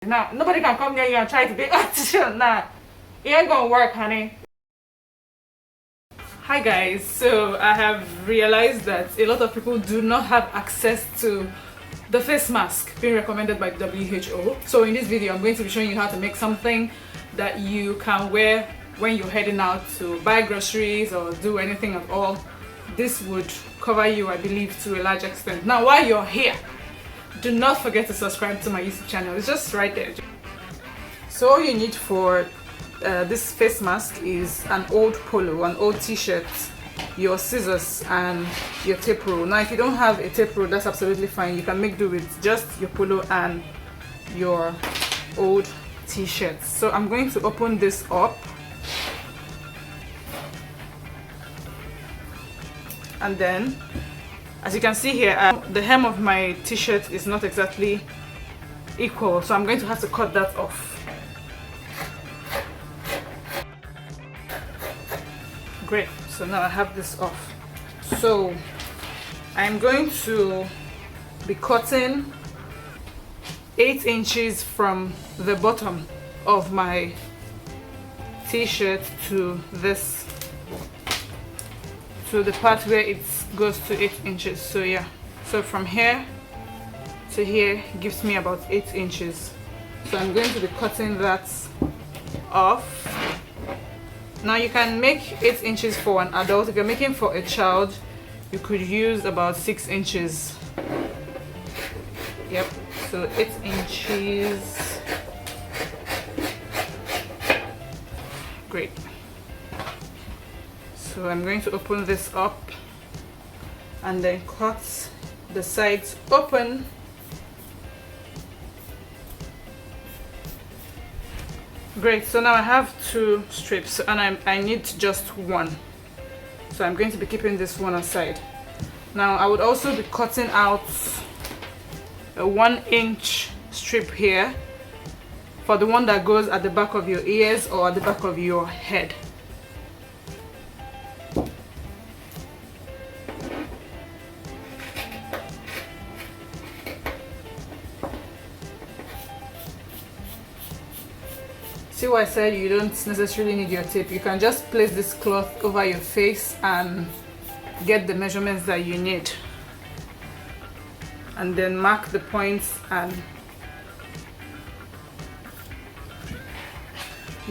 Now, nobody can come near you and try to be T-shirt. Nah, it ain't gonna work, honey. Hi guys, so I have realized that a lot of people do not have access to the face mask being recommended by WHO. So in this video, I'm going to be showing you how to make something that you can wear when you're heading out to buy groceries or do anything at all. This would cover you, I believe, to a large extent. Now, while you're here, do not forget to subscribe to my YouTube channel. It's just right there. So all you need for this face mask is an old polo, an old t-shirt, your scissors, and your tape roll. Now if you don't have a tape roll, that's absolutely fine. You can make do with just your polo and your old t-shirt. So I'm going to open this up, and then as you can see here, the hem of my t-shirt is not exactly equal, so I'm going to have to cut that off. Great, so now I have this off. So I'm going to be cutting 8 inches from the bottom of my t-shirt to this, to the part where it goes to 8 inches. So yeah, so from here to here gives me about 8 inches. So I'm going to be cutting that off. Now you can make 8 inches for an adult. If you're making for a child, you could use about 6 inches. Yep, so 8 inches. Great. So I'm going to open this up and then cut the sides open. Great, so now I have 2 strips and I need just one. So I'm going to be keeping this one aside. Now I would also be cutting out a 1-inch strip here for the one that goes at the back of your ears or at the back of your head. See what I said? You don't necessarily need your tape. You can just place this cloth over your face and get the measurements that you need, and then mark the points. And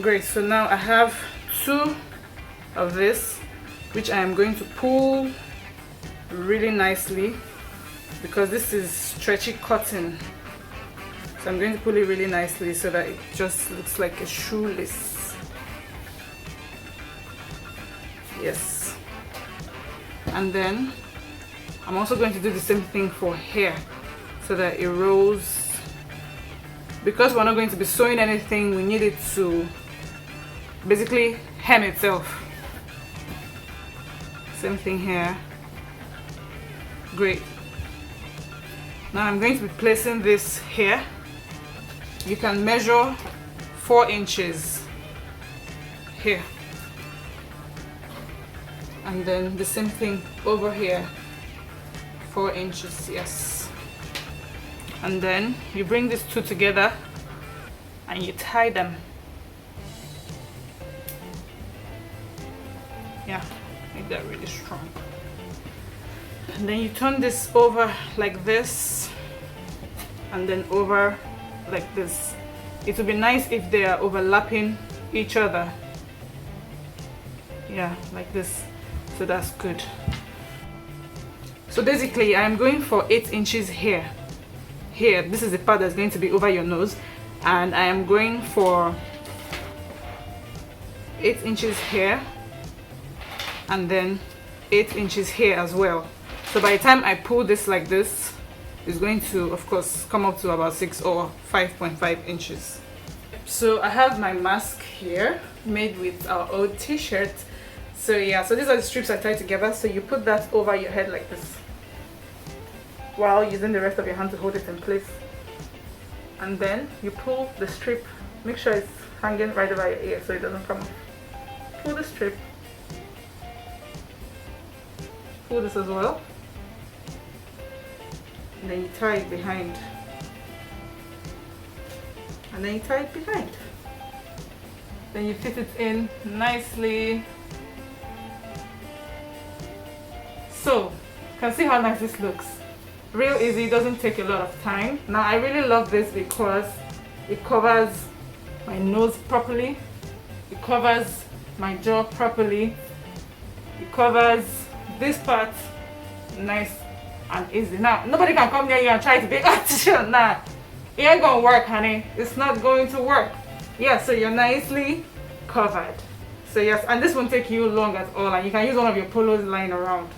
great, so now I have 2 of this, which I am going to pull really nicely because this is stretchy cotton. So I'm going to pull it really nicely so that it just looks like a shoelace. Yes. And then I'm also going to do the same thing for hair so that it rolls. Because we're not going to be sewing anything, we need it to basically hem itself. Same thing here. Great. Now I'm going to be placing this here. You can measure 4 inches here, and then the same thing over here, 4 inches, yes. And then you bring these 2 together and you tie them. Yeah, make that really strong. And then you turn this over like this, and then over like this. It would be nice if they are overlapping each other. Yeah, like this. So that's good. So basically I'm going for 8 inches here. Here, this is the part that's going to be over your nose, and I am going for 8 inches here, and then 8 inches here as well. So by the time I pull this like this, it's going to, of course, come up to about 6 or 5.5 inches. So I have my mask here made with our old t-shirt. So yeah, so these are the strips I tied together. So you put that over your head like this while using the rest of your hand to hold it in place. And then you pull the strip, make sure it's hanging right over your ear so it doesn't come off. Pull the strip, pull this as well, and then you tie it behind. and then you tie it behind. Then you fit it in nicely. So, you can see how nice this looks. Real easy, doesn't take a lot of time. Now I really love this because it covers my nose properly, it covers my jaw properly, it covers this part nice and easy. Now nobody can come near you and try to be artificial. Nah, it ain't gonna work, honey. It's not going to work. Yeah, so you're nicely covered. So yes, and this won't take you long at all, and you can use one of your polos lying around.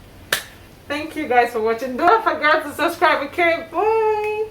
Thank you guys for watching. Don't forget to subscribe, okay? Bye.